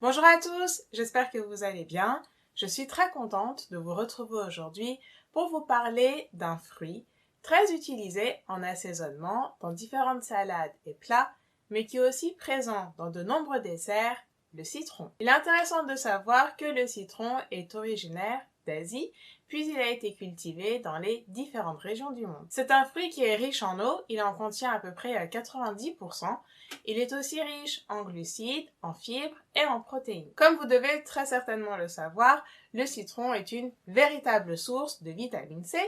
Bonjour à tous, j'espère que vous allez bien. Je suis très contente de vous retrouver aujourd'hui pour vous parler d'un fruit très utilisé en assaisonnement dans différentes salades et plats, mais qui est aussi présent dans de nombreux desserts, le citron. Il est intéressant de savoir que le citron est originaire d'Asie, puis il a été cultivé dans les différentes régions du monde. C'est un fruit qui est riche en eau, il en contient à peu près 90%. Il est aussi riche en glucides, en fibres et en protéines. Comme vous devez très certainement le savoir, le citron est une véritable source de vitamine C.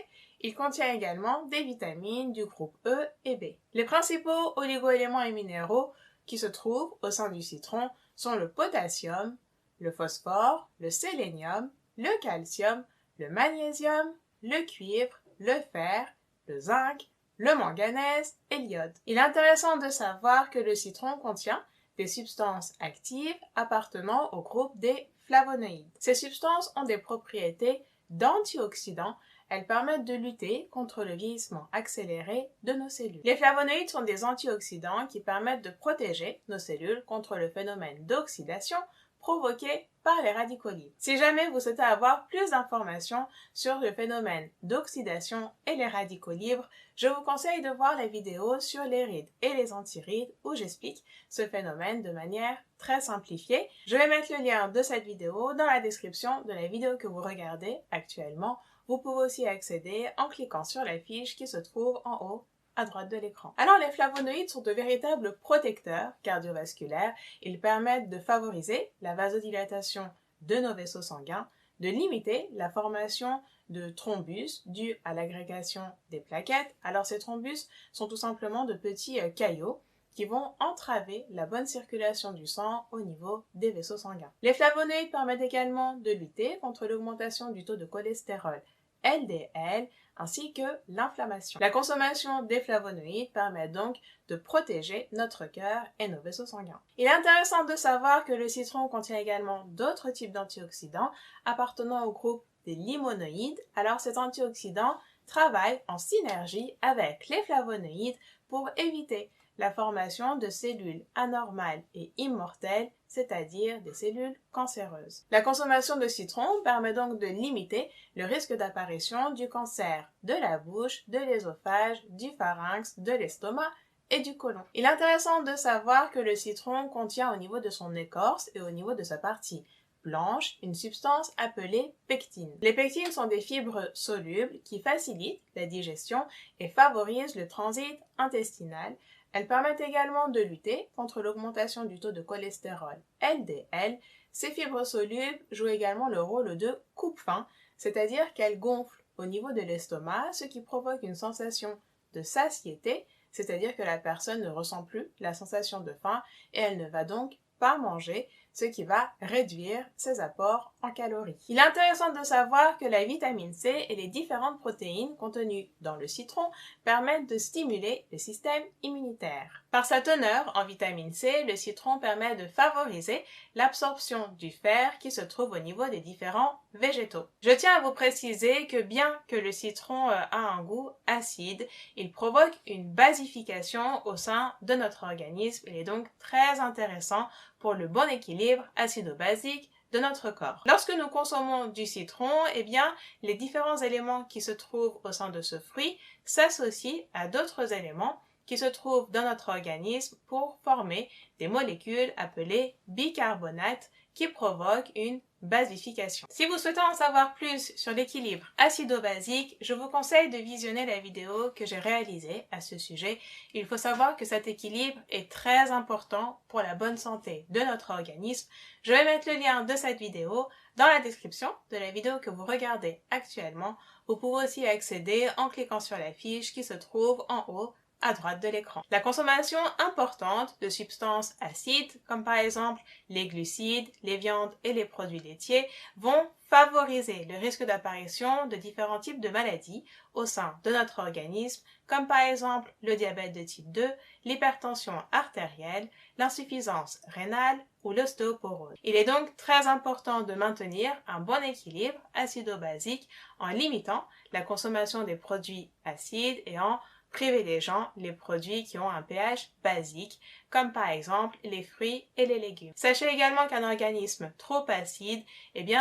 Il contient également des vitamines du groupe E et B. Les principaux oligoéléments et minéraux qui se trouvent au sein du citron sont le potassium, le phosphore, le sélénium, le calcium, le magnésium, le cuivre, le fer, le zinc, le manganèse et l'iode. Il est intéressant de savoir que le citron contient des substances actives appartenant au groupe des flavonoïdes. Ces substances ont des propriétés d'antioxydants. Elles permettent de lutter contre le vieillissement accéléré de nos cellules. Les flavonoïdes sont des antioxydants qui permettent de protéger nos cellules contre le phénomène d'oxydation provoqué par les radicaux libres. Si jamais vous souhaitez avoir plus d'informations sur le phénomène d'oxydation et les radicaux libres, je vous conseille de voir la vidéo sur les rides et les antirides où j'explique ce phénomène de manière très simplifiée. Je vais mettre le lien de cette vidéo dans la description de la vidéo que vous regardez actuellement. Vous pouvez aussi accéder en cliquant sur la fiche qui se trouve en haut à droite de l'écran. Alors les flavonoïdes sont de véritables protecteurs cardiovasculaires. Ils permettent de favoriser la vasodilatation de nos vaisseaux sanguins, de limiter la formation de thrombus dus à l'agrégation des plaquettes. Alors ces thrombus sont tout simplement de petits caillots qui vont entraver la bonne circulation du sang au niveau des vaisseaux sanguins. Les flavonoïdes permettent également de lutter contre l'augmentation du taux de cholestérol LDL ainsi que l'inflammation. La consommation des flavonoïdes permet donc de protéger notre cœur et nos vaisseaux sanguins. Il est intéressant de savoir que le citron contient également d'autres types d'antioxydants appartenant au groupe des limonoïdes. Alors ces antioxydants travaillent en synergie avec les flavonoïdes pour éviter la formation de cellules anormales et immortelles, c'est-à-dire des cellules cancéreuses. La consommation de citron permet donc de limiter le risque d'apparition du cancer de la bouche, de l'œsophage, du pharynx, de l'estomac et du côlon. Il est intéressant de savoir que le citron contient au niveau de son écorce et au niveau de sa partie blanche une substance appelée pectine. Les pectines sont des fibres solubles qui facilitent la digestion et favorisent le transit intestinal. Elles permettent également de lutter contre l'augmentation du taux de cholestérol LDL. Ces fibres solubles jouent également le rôle de coupe-faim, c'est-à-dire qu'elles gonflent au niveau de l'estomac, ce qui provoque une sensation de satiété, c'est-à-dire que la personne ne ressent plus la sensation de faim et elle ne va donc pas manger, ce qui va réduire ses apports en calories. Il est intéressant de savoir que la vitamine C et les différentes protéines contenues dans le citron permettent de stimuler le système immunitaire. Par sa teneur en vitamine C, le citron permet de favoriser l'absorption du fer qui se trouve au niveau des différents végétaux. Je tiens à vous préciser que bien que le citron a un goût acide, il provoque une basification au sein de notre organisme. Il est donc très intéressant pour le bon équilibre acido-basique de notre corps. Lorsque nous consommons du citron, eh bien, les différents éléments qui se trouvent au sein de ce fruit s'associent à d'autres éléments qui se trouvent dans notre organisme pour former des molécules appelées bicarbonates qui provoquent une basification. Si vous souhaitez en savoir plus sur l'équilibre acido-basique, je vous conseille de visionner la vidéo que j'ai réalisée à ce sujet. Il faut savoir que cet équilibre est très important pour la bonne santé de notre organisme. Je vais mettre le lien de cette vidéo dans la description de la vidéo que vous regardez actuellement. Vous pouvez aussi accéder en cliquant sur la fiche qui se trouve en haut à droite de l'écran. La consommation importante de substances acides, comme par exemple les glucides, les viandes et les produits laitiers, vont favoriser le risque d'apparition de différents types de maladies au sein de notre organisme, comme par exemple le diabète de type 2, l'hypertension artérielle, l'insuffisance rénale ou l'ostéoporose. Il est donc très important de maintenir un bon équilibre acido-basique en limitant la consommation des produits acides et en privilégiant les produits qui ont un pH basique, comme par exemple les fruits et les légumes. Sachez également qu'un organisme trop acide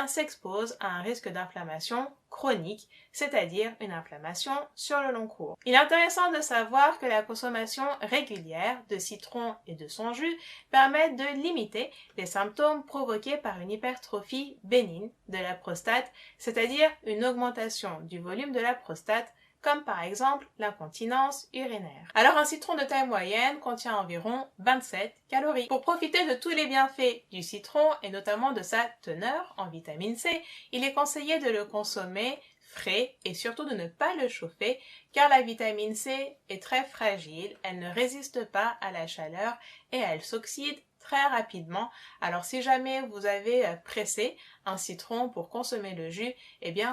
s'expose à un risque d'inflammation chronique, c'est-à-dire une inflammation sur le long cours. Il est intéressant de savoir que la consommation régulière de citron et de son jus permet de limiter les symptômes provoqués par une hypertrophie bénigne de la prostate, c'est-à-dire une augmentation du volume de la prostate, comme par exemple l'incontinence urinaire. Alors un citron de taille moyenne contient environ 27 calories. Pour profiter de tous les bienfaits du citron et notamment de sa teneur en vitamine C, il est conseillé de le consommer frais et surtout de ne pas le chauffer car la vitamine C est très fragile, elle ne résiste pas à la chaleur et elle s'oxyde très rapidement. Alors si jamais vous avez pressé un citron pour consommer le jus,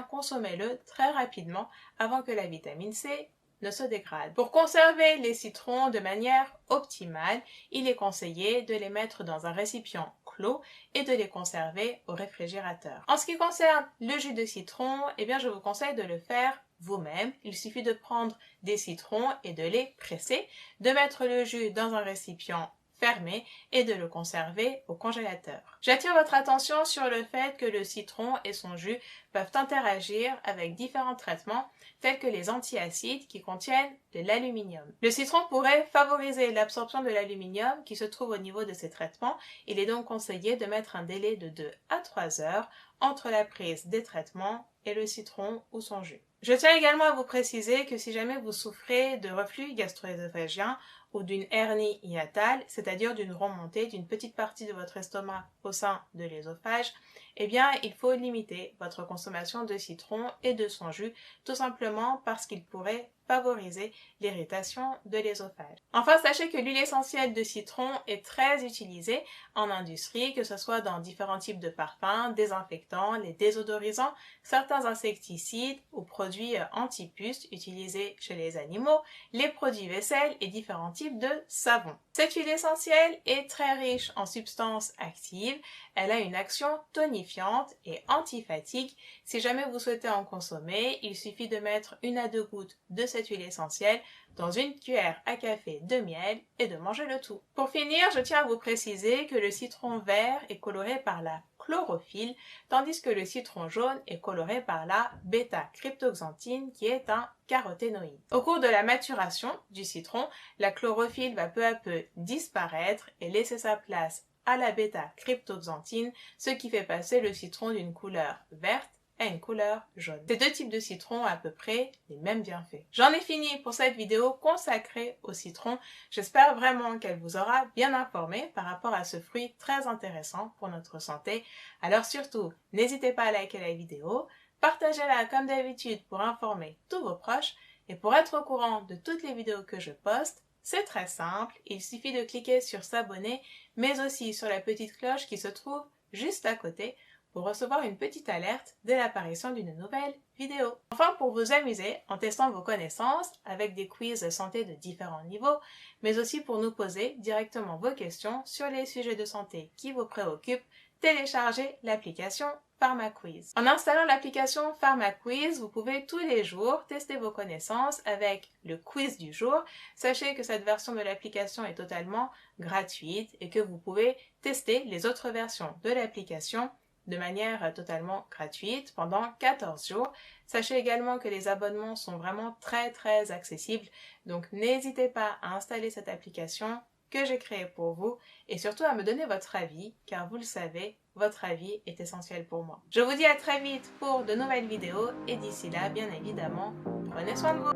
consommez-le très rapidement avant que la vitamine C ne se dégrade. Pour conserver les citrons de manière optimale, il est conseillé de les mettre dans un récipient clos et de les conserver au réfrigérateur. En ce qui concerne le jus de citron, je vous conseille de le faire vous-même. Il suffit de prendre des citrons et de les presser, de mettre le jus dans un récipient fermé et de le conserver au congélateur. J'attire votre attention sur le fait que le citron et son jus peuvent interagir avec différents traitements tels que les antiacides qui contiennent de l'aluminium. Le citron pourrait favoriser l'absorption de l'aluminium qui se trouve au niveau de ces traitements. Il est donc conseillé de mettre un délai de 2 à 3 heures entre la prise des traitements et le citron ou son jus. Je tiens également à vous préciser que si jamais vous souffrez de reflux gastro-œsophagien ou d'une hernie hiatale, c'est-à-dire d'une remontée d'une petite partie de votre estomac au sein de l'œsophage, il faut limiter votre consommation de citron et de son jus, tout simplement parce qu'il pourrait favoriser l'irritation de l'œsophage. Enfin, sachez que l'huile essentielle de citron est très utilisée en industrie, que ce soit dans différents types de parfums, désinfectants, les désodorisants, certains insecticides ou produits anti-puces utilisés chez les animaux, les produits vaisselle et différents types de savons. Cette huile essentielle est très riche en substances actives, elle a une action tonifiante et antifatigue. Si jamais vous souhaitez en consommer, il suffit de mettre 1 à 2 gouttes de cette huile essentielle dans une cuillère à café de miel et de manger le tout. Pour finir, je tiens à vous préciser que le citron vert est coloré par la chlorophylle, tandis que le citron jaune est coloré par la bêta-cryptoxanthine qui est un caroténoïde. Au cours de la maturation du citron, la chlorophylle va peu à peu disparaître et laisser sa place à la bêta-cryptoxanthine, ce qui fait passer le citron d'une couleur verte à une couleur jaune. Ces deux types de citrons ont à peu près les mêmes bienfaits. J'en ai fini pour cette vidéo consacrée au citron. J'espère vraiment qu'elle vous aura bien informé par rapport à ce fruit très intéressant pour notre santé. Alors surtout, n'hésitez pas à liker la vidéo, partagez-la comme d'habitude pour informer tous vos proches et pour être au courant de toutes les vidéos que je poste. C'est très simple, il suffit de cliquer sur s'abonner, mais aussi sur la petite cloche qui se trouve juste à côté pour recevoir une petite alerte dès l'apparition d'une nouvelle vidéo. Enfin, pour vous amuser en testant vos connaissances avec des quiz santé de différents niveaux, mais aussi pour nous poser directement vos questions sur les sujets de santé qui vous préoccupent, téléchargez l'application PharmaQuiz. En installant l'application PharmaQuiz, vous pouvez tous les jours tester vos connaissances avec le quiz du jour. Sachez que cette version de l'application est totalement gratuite et que vous pouvez tester les autres versions de l'application de manière totalement gratuite pendant 14 jours. Sachez également que les abonnements sont vraiment très accessibles, donc n'hésitez pas à installer cette application que j'ai créée pour vous et surtout à me donner votre avis, car vous le savez, votre avis est essentiel pour moi. Je vous dis à très vite pour de nouvelles vidéos et d'ici là, bien évidemment, prenez soin de vous.